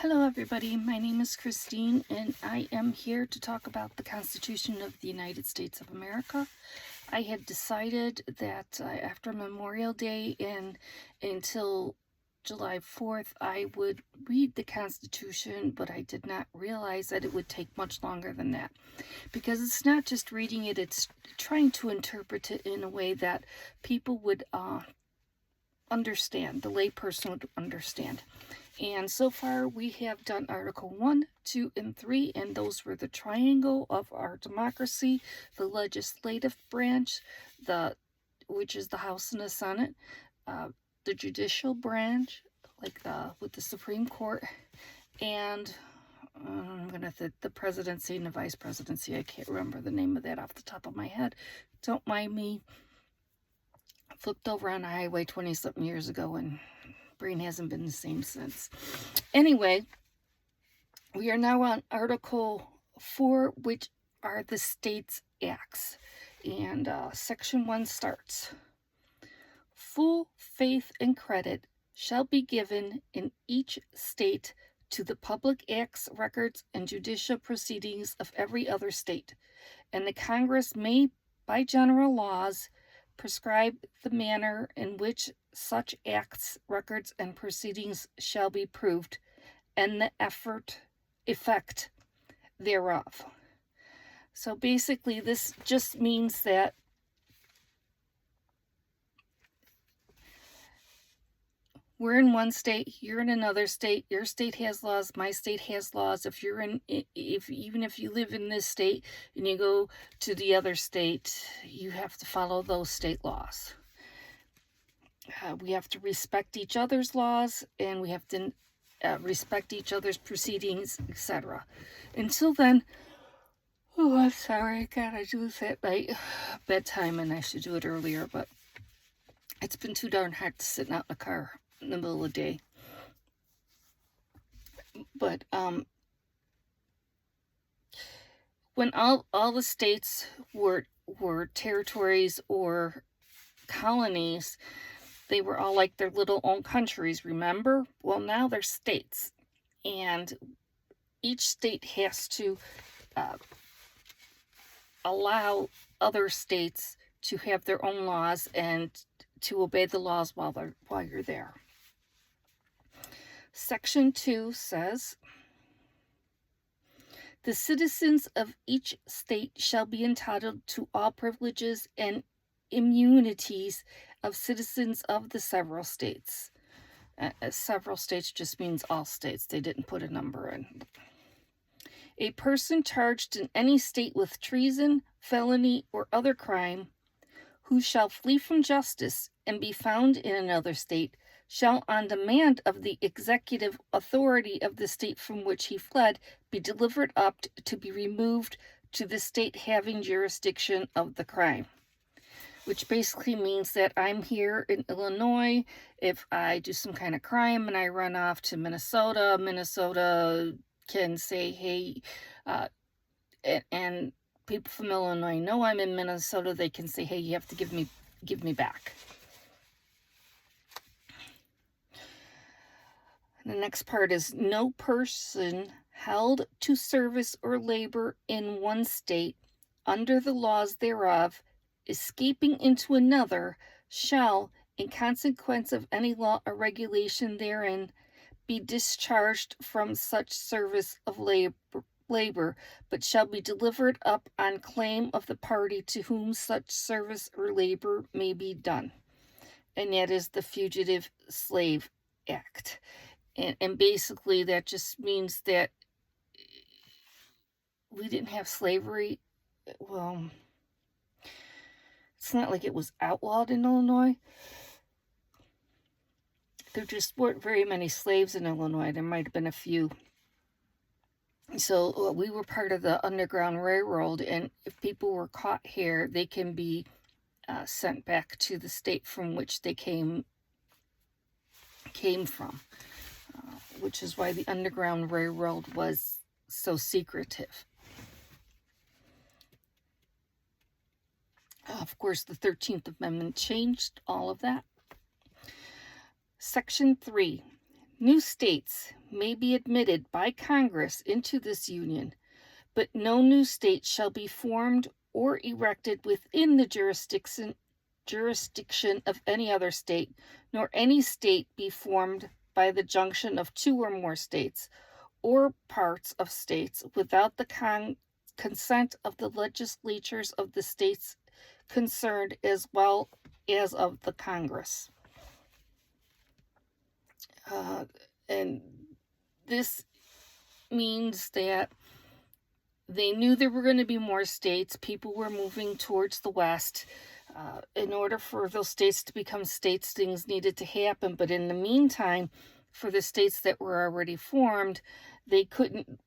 Hello, everybody. My name is Christine, and I am here to talk about the Constitution of the United States of America. I had decided that after Memorial Day and until July 4th, I would read the Constitution, but I did not realize that it would take much longer than that. Because it's not just reading it, it's trying to interpret it in a way that people would understand, the layperson would understand. And so far we have done Article 1, 2, and 3, and those were the triangle of our democracy, the legislative branch, which is the House and the Senate, the judicial branch, with the Supreme Court, and the presidency and the vice presidency. I can't remember the name of that off the top of my head. Don't mind me. I flipped over on a highway 20-something years ago and brain hasn't been the same since. Anyway, we are now on Article 4, which are the states' acts. And Section 1 starts. Full faith and credit shall be given in each state to the public acts, records, and judicial proceedings of every other state, and the Congress may, by general laws, prescribe the manner in which such acts, records, and proceedings shall be proved, and the effect thereof. So basically, this just means that we're in one state, you're in another state, your state has laws, my state has laws. Even if you live in this state and you go to the other state, you have to follow those state laws. We have to respect each other's laws, and we have to respect each other's proceedings, etc. Until then, I'm sorry, I gotta do this at night, bedtime, and I should do it earlier, but it's been too darn hard to sit out in the car in the middle of the day. But when all the states were territories or colonies, they were all like their little own countries, remember? Well, now they're states, and each state has to allow other states to have their own laws and to obey the laws while you're there. Section 2 says, the citizens of each state shall be entitled to all privileges and immunities of citizens of the several states. Several states just means all states. They didn't put a number in. A person charged in any state with treason, felony, or other crime, who shall flee from justice and be found in another state, shall, on demand of the executive authority of the state from which he fled, be delivered up to be removed to the state having jurisdiction of the crime. Which basically means that I'm here in Illinois. If I do some kind of crime and I run off to Minnesota, Minnesota can say, hey, and people from Illinois know I'm in Minnesota. They can say, hey, you have to give me back. The next part is, no person held to service or labor in one state under the laws thereof, escaping into another, shall, in consequence of any law or regulation therein, be discharged from such service of labor, but shall be delivered up on claim of the party to whom such service or labor may be done. And that is the Fugitive Slave Act. And basically that just means that we didn't have slavery. Well, it's not like it was outlawed in Illinois. There just weren't very many slaves in Illinois. There might have been a few. So we were part of the Underground Railroad, and if people were caught here, they can be sent back to the state from which they came from, which is why the Underground Railroad was so secretive. Of course, the 13th Amendment changed all of that. Section 3. New states may be admitted by Congress into this union, but no new state shall be formed or erected within the jurisdiction of any other state, nor any state be formed by the junction of two or more states, or parts of states, without the consent of the legislatures of the states concerned, as well as of the Congress. And this means that they knew there were going to be more states. People were moving towards the west. In order for those states to become states, things needed to happen. But in the meantime, for the states that were already formed, they couldn't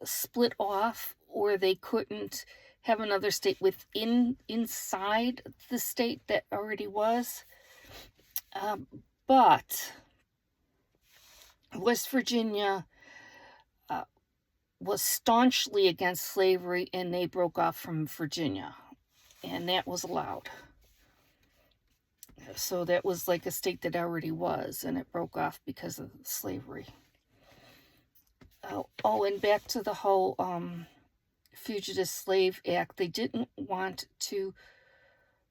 split off, or they couldn't have another state inside the state that already was. But West Virginia was staunchly against slavery, and they broke off from Virginia, and that was allowed. So that was like a state that already was, and it broke off because of slavery. And back to the whole Fugitive Slave Act. They didn't want to,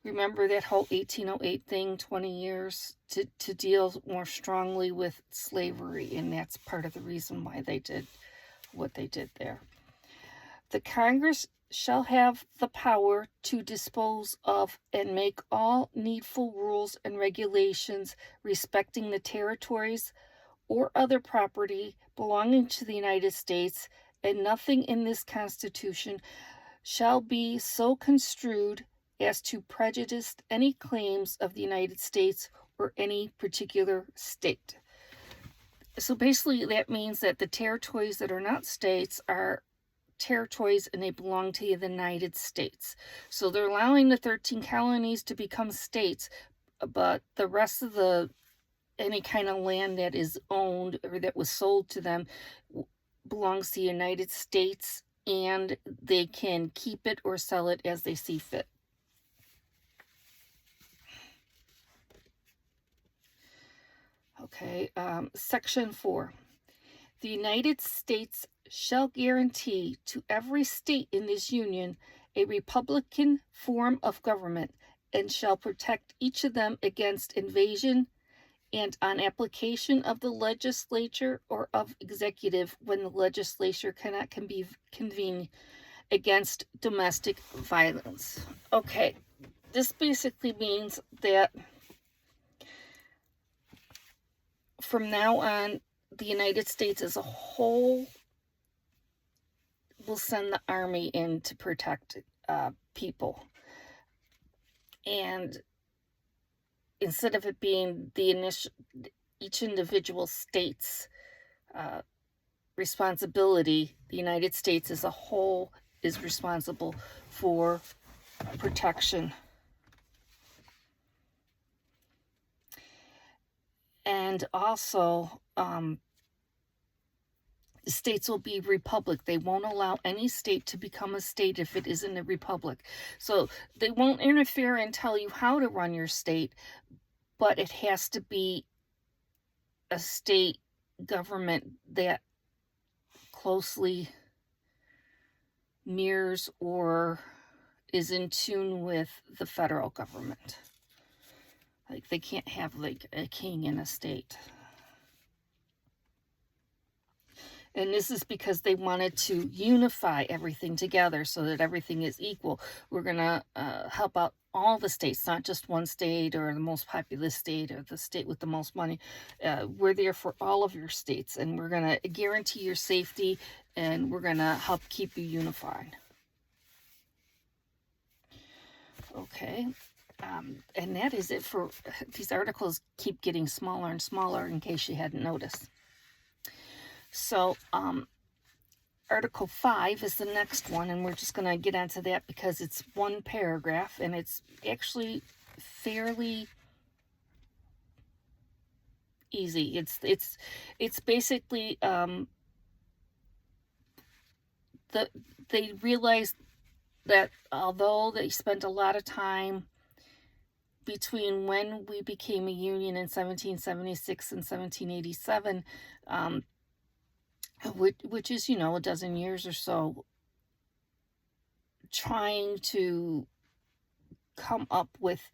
remember that whole 1808 thing, 20 years, to deal more strongly with slavery, and that's part of the reason why they did what they did there. The Congress shall have the power to dispose of and make all needful rules and regulations respecting the territories or other property belonging to the United States, and nothing in this Constitution shall be so construed as to prejudice any claims of the United States or any particular state. So basically that means that the territories that are not states are territories, and they belong to the United States. So they're allowing the 13 colonies to become states, but the rest of any kind of land that is owned or that was sold to them belongs to the United States, and they can keep it or sell it as they see fit. Okay, Section 4. The United States shall guarantee to every state in this union a republican form of government, and shall protect each of them against invasion, and on application of the legislature or of executive, when the legislature cannot convene, against domestic violence. Okay, this basically means that from now on, the United States as a whole will send the army in to protect people. And instead of it being each individual state's responsibility, the United States as a whole is responsible for protection. And also, states will be republic. They won't allow any state to become a state if it isn't a republic. So they won't interfere and tell you how to run your state, but it has to be a state government that closely mirrors or is in tune with the federal government. Like, they can't have like a king in a state. And this is because they wanted to unify everything together so that everything is equal. We're going to help out all the states, not just one state or the most populous state or the state with the most money. We're there for all of your states, and we're going to guarantee your safety, and we're going to help keep you unified. Okay. And that is it for these articles. Keep getting smaller and smaller in case you hadn't noticed. So, Article 5 is the next one, and we're just going to get onto that because it's one paragraph, and it's actually fairly easy. It's basically they realized that although they spent a lot of time between when we became a union in 1776 and 1787, which is, a dozen years or so, trying to come up with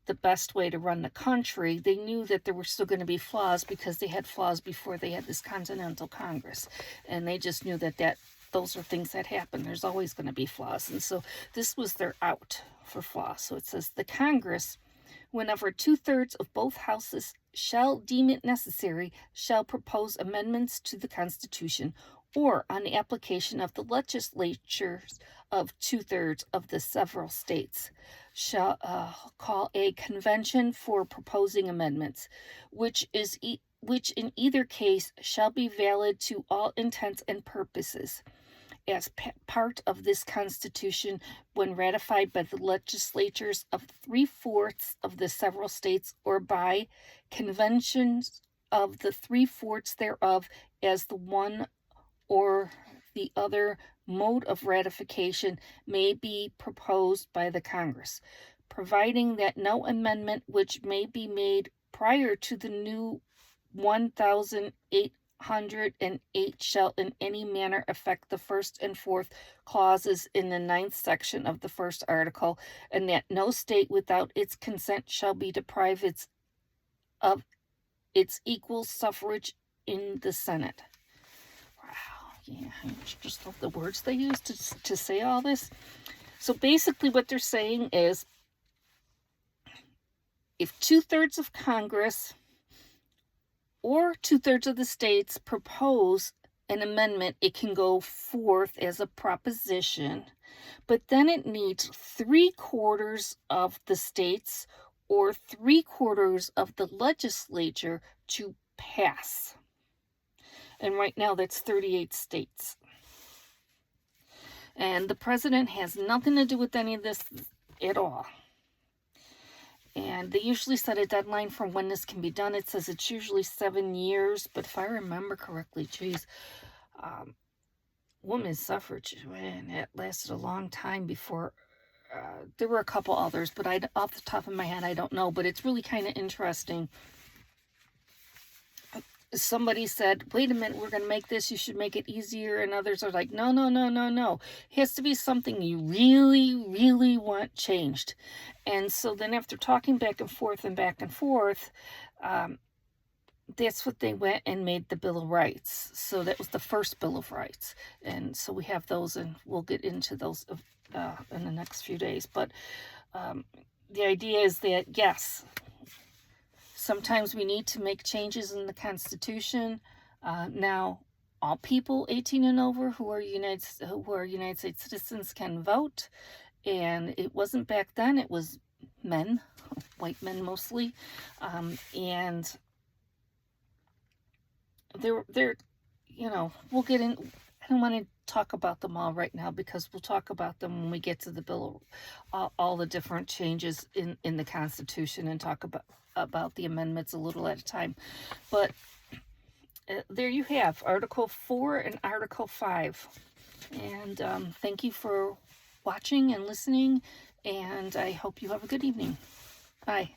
the best way to run the country. They knew that there were still going to be flaws because they had flaws before they had this Continental Congress. And they just knew that those are things that happen. There's always going to be flaws. And so this was their out for flaws. So it says, the Congress, whenever 2/3 of both houses shall deem it necessary, shall propose amendments to the Constitution, or on the application of the legislatures of 2/3 of the several states, shall call a convention for proposing amendments, which in either case shall be valid to all intents and purposes, as part of this Constitution, when ratified by the legislatures of 3/4 of the several states, or by conventions of the 3/4 thereof, as the one or the other mode of ratification may be proposed by the Congress, providing that no amendment which may be made prior to the new 1808 shall in any manner affect the 1st and 4th clauses in the 9th section of the 1st article, and that no state without its consent shall be deprived of its equal suffrage in the Senate. Yeah, I just love the words they use to say all this. So basically what they're saying is, if 2/3 of Congress or 2/3 of the states propose an amendment, it can go forth as a proposition, but then it needs 3/4 of the states or 3/4 of the legislature to pass. And right now that's 38 states. And the president has nothing to do with any of this at all. And they usually set a deadline for when this can be done. It says it's usually 7 years, but if I remember correctly, women's suffrage, man, it lasted a long time before. There were a couple others, but off the top of my head, I don't know. But it's really kind of interesting. Somebody said, wait a minute, we're going to make this, you should make it easier. And others are like, no. It has to be something you really, really want changed. And so then after talking back and forth, that's what they went and made the Bill of Rights. So that was the first Bill of Rights. And so we have those, and we'll get into those in the next few days. But the idea is that, yes, sometimes we need to make changes in the Constitution. Now, all people 18 and over who are United States citizens can vote. And it wasn't back then. It was men, white men mostly. And they're we'll get in. I don't want to talk about them all right now, because we'll talk about them when we get to the bill, all the different changes in the Constitution, and talk about the amendments a little at a time. But there you have Article 4 and Article 5. And thank you for watching and listening, and I hope you have a good evening. Bye.